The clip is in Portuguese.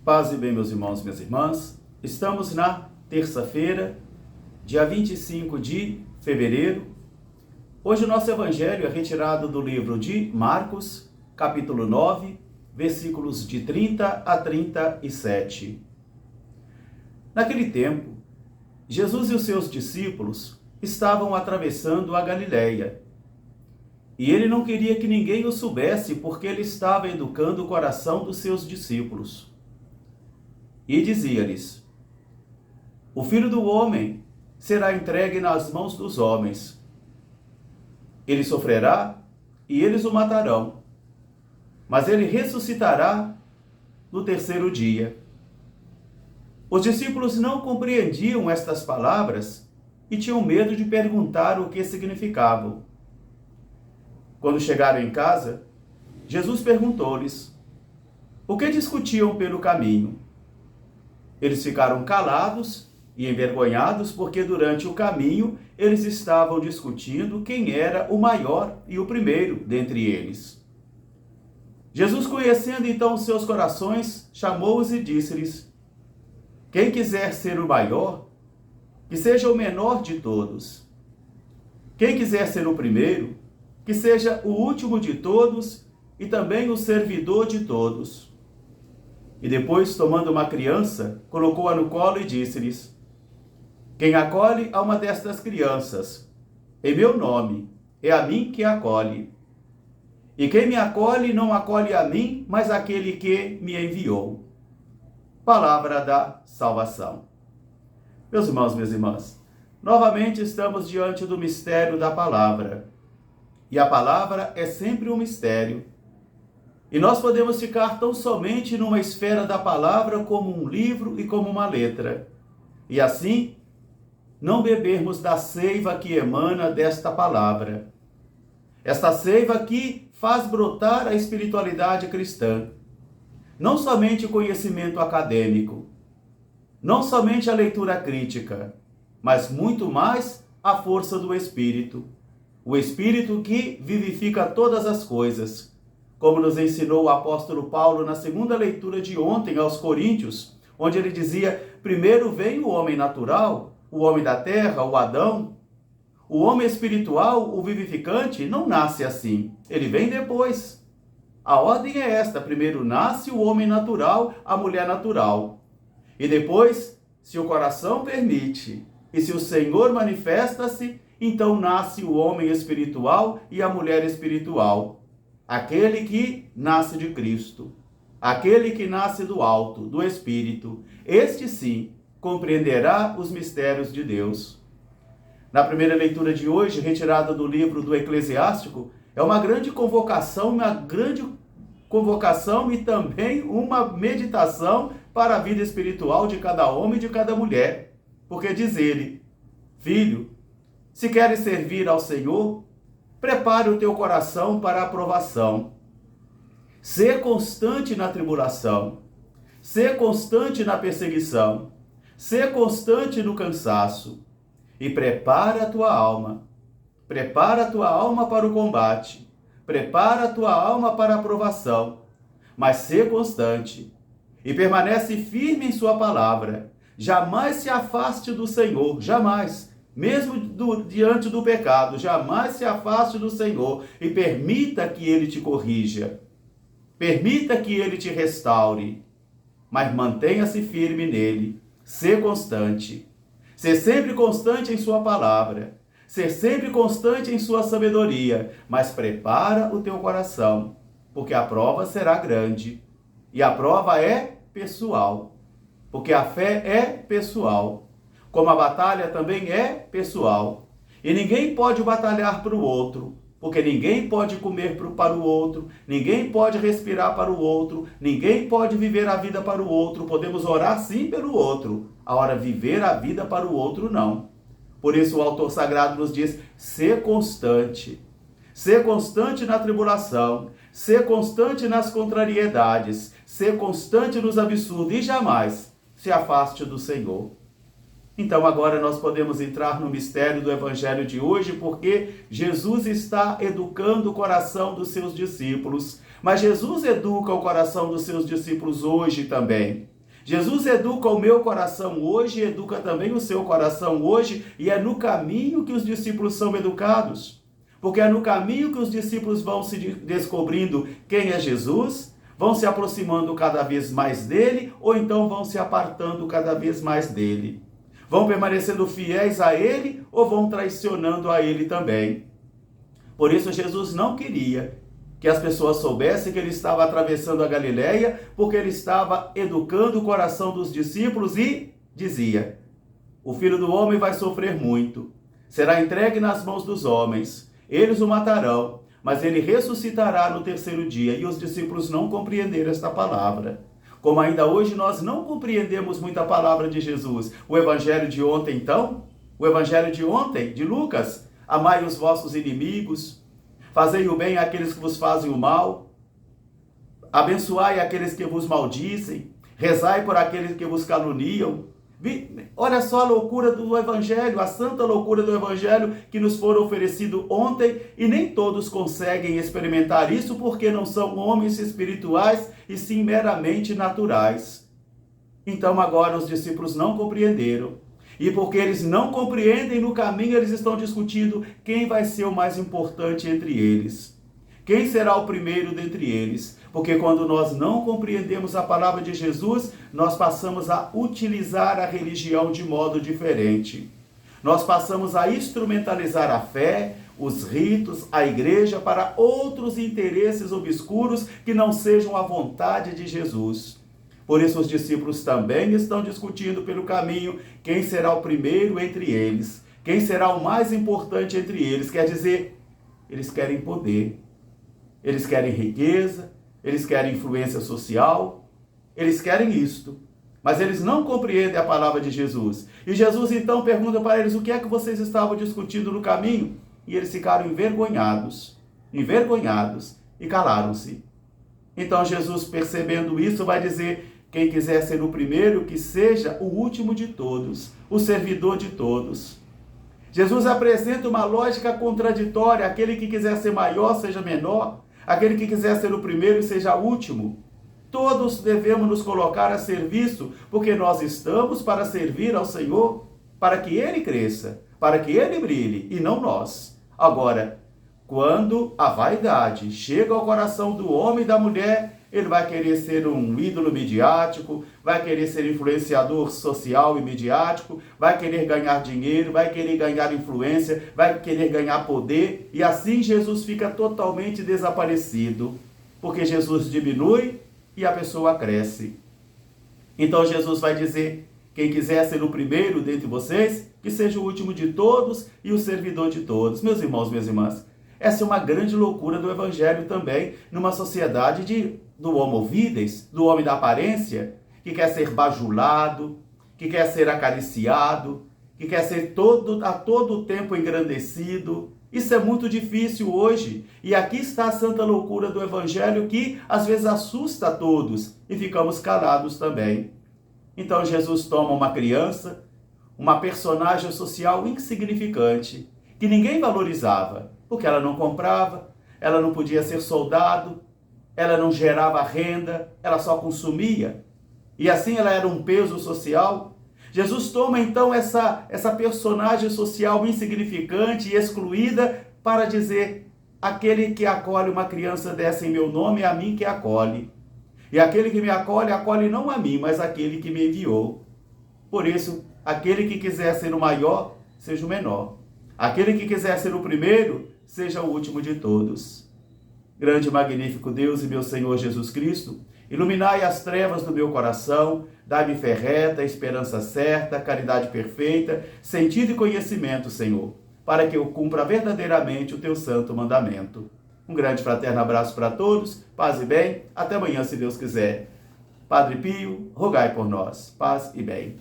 Paz e bem, meus irmãos e minhas irmãs. Estamos na terça-feira, dia 25 de fevereiro. Hoje o nosso evangelho é retirado do livro de Marcos, capítulo 9, versículos de 30 a 37. Naquele tempo, Jesus e os seus discípulos estavam atravessando a Galileia. E ele não queria que ninguém o soubesse, porque ele estava educando o coração dos seus discípulos. E dizia-lhes: O Filho do Homem será entregue nas mãos dos homens. Ele sofrerá e eles o matarão, mas ele ressuscitará no terceiro dia. Os discípulos não compreendiam estas palavras e tinham medo de perguntar o que significavam. Quando chegaram em casa, Jesus perguntou-lhes: O que discutiam pelo caminho? Eles ficaram calados e envergonhados, porque durante o caminho eles estavam discutindo quem era o maior e o primeiro dentre eles. Jesus, conhecendo então os seus corações, chamou-os e disse-lhes: Quem quiser ser o maior, que seja o menor de todos. Quem quiser ser o primeiro, que seja o último de todos e também o servidor de todos. E depois, tomando uma criança, colocou-a no colo e disse-lhes: Quem acolhe a uma destas crianças, em meu nome, é a mim que acolhe. E quem me acolhe, não acolhe a mim, mas aquele que me enviou. Palavra da salvação. Meus irmãos, minhas irmãs, novamente estamos diante do mistério da palavra. E a palavra é sempre um mistério. E nós podemos ficar tão somente numa esfera da palavra como um livro e como uma letra. E assim, não bebermos da seiva que emana desta palavra. Esta seiva que faz brotar a espiritualidade cristã. Não somente o conhecimento acadêmico, não somente a leitura crítica, mas muito mais a força do Espírito. O Espírito que vivifica todas as coisas. Como nos ensinou o apóstolo Paulo na segunda leitura de ontem aos Coríntios, onde ele dizia: primeiro vem o homem natural, o homem da terra, o Adão. O homem espiritual, o vivificante, não nasce assim, ele vem depois. A ordem é esta: primeiro nasce o homem natural, a mulher natural. E depois, se o coração permite, e se o Senhor manifesta-se, então nasce o homem espiritual e a mulher espiritual. Aquele que nasce de Cristo, aquele que nasce do alto, do Espírito, este sim compreenderá os mistérios de Deus. Na primeira leitura de hoje, retirada do livro do Eclesiástico, é uma grande convocação e também uma meditação para a vida espiritual de cada homem e de cada mulher. Porque diz ele: Filho, se queres servir ao Senhor, prepare o teu coração para a aprovação. Sê constante na tribulação. Sê constante na perseguição. Sê constante no cansaço. E prepara a tua alma. Prepara a tua alma para o combate. Prepara a tua alma para a aprovação. Mas sê constante. E permanece firme em sua palavra. Jamais se afaste do Senhor. Jamais. Mesmo diante do pecado, jamais se afaste do Senhor e permita que Ele te corrija. Permita que Ele te restaure. Mas mantenha-se firme nele. Sê constante. Ser sempre constante em sua palavra. Ser sempre constante em sua sabedoria. Mas prepara o teu coração, porque a prova será grande. E a prova é pessoal. Porque a fé é pessoal. Como a batalha também é pessoal. E ninguém pode batalhar para o outro, porque ninguém pode comer para o outro, ninguém pode respirar para o outro, ninguém pode viver a vida para o outro. Podemos orar sim pelo outro, agora viver a vida para o outro não. Por isso o autor sagrado nos diz: ser constante. Ser constante na tribulação, ser constante nas contrariedades, ser constante nos absurdos e jamais se afaste do Senhor. Então agora nós podemos entrar no mistério do Evangelho de hoje, porque Jesus está educando o coração dos seus discípulos. Mas Jesus educa o coração dos seus discípulos hoje também. Jesus educa o meu coração hoje, educa também o seu coração hoje, e é no caminho que os discípulos são educados. Porque é no caminho que os discípulos vão se descobrindo quem é Jesus, vão se aproximando cada vez mais dele, ou então vão se apartando cada vez mais dele. Vão permanecendo fiéis a ele, ou vão traicionando a ele também. Por isso Jesus não queria que as pessoas soubessem que ele estava atravessando a Galileia, porque ele estava educando o coração dos discípulos e dizia: o Filho do Homem vai sofrer muito, será entregue nas mãos dos homens, eles o matarão, mas ele ressuscitará no terceiro dia. E os discípulos não compreenderam esta palavra. Como ainda hoje nós não compreendemos muita palavra de Jesus. O evangelho de ontem, então, o evangelho de ontem, de Lucas: amai os vossos inimigos, fazei o bem àqueles que vos fazem o mal, abençoai aqueles que vos maldizem, rezai por aqueles que vos caluniam. Olha só a loucura do evangelho, a santa loucura do evangelho que nos foi oferecido ontem, e nem todos conseguem experimentar isso porque não são homens espirituais e sim meramente naturais. Então agora os discípulos não compreenderam. E porque eles não compreendem, no caminho eles estão discutindo quem vai ser o mais importante entre eles. Quem será o primeiro dentre eles? Porque quando nós não compreendemos a palavra de Jesus, nós passamos a utilizar a religião de modo diferente. Nós passamos a instrumentalizar a fé, os ritos, a igreja para outros interesses obscuros que não sejam a vontade de Jesus. Por isso os discípulos também estão discutindo pelo caminho quem será o primeiro entre eles, quem será o mais importante entre eles. Quer dizer, eles querem poder, eles querem riqueza, eles querem influência social, eles querem isto, mas eles não compreendem a palavra de Jesus. E Jesus então pergunta para eles: o que é que vocês estavam discutindo no caminho? E eles ficaram envergonhados e calaram-se. Então Jesus, percebendo isso, vai dizer: quem quiser ser o primeiro, que seja o último de todos, o servidor de todos. Jesus apresenta uma lógica contraditória: aquele que quiser ser maior, seja menor, aquele que quiser ser o primeiro, seja o último. Todos devemos nos colocar a serviço, porque nós estamos para servir ao Senhor, para que Ele cresça, para que Ele brilhe, e não nós. Agora, quando a vaidade chega ao coração do homem e da mulher, ele vai querer ser um ídolo midiático, vai querer ser influenciador social e midiático, vai querer ganhar dinheiro, vai querer ganhar influência, vai querer ganhar poder, e assim Jesus fica totalmente desaparecido, porque Jesus diminui e a pessoa cresce. Então Jesus vai dizer: quem quiser ser o primeiro dentre vocês, que seja o último de todos e o servidor de todos. Meus irmãos, minhas irmãs, essa é uma grande loucura do evangelho também, numa sociedade do homo vides, do homem da aparência, que quer ser bajulado, que quer ser acariciado, que quer ser a todo tempo engrandecido. Isso é muito difícil hoje. E aqui está a santa loucura do evangelho, que às vezes assusta a todos e ficamos calados também. Então Jesus toma uma criança, uma personagem social insignificante, que ninguém valorizava, porque ela não comprava, ela não podia ser soldado, ela não gerava renda, ela só consumia. E assim ela era um peso social. Jesus toma então essa personagem social insignificante e excluída para dizer: aquele que acolhe uma criança dessa em meu nome, é a mim que acolhe. E aquele que me acolhe, acolhe não a mim, mas aquele que me enviou. Por isso, aquele que quiser ser o maior, seja o menor. Aquele que quiser ser o primeiro, seja o último de todos. Grande e magnífico Deus e meu Senhor Jesus Cristo, iluminai as trevas do meu coração, dai-me fé reta, esperança certa, caridade perfeita, sentido e conhecimento, Senhor, para que eu cumpra verdadeiramente o teu santo mandamento. Um grande fraterno abraço para todos, paz e bem, até amanhã, se Deus quiser. Padre Pio, rogai por nós, paz e bem.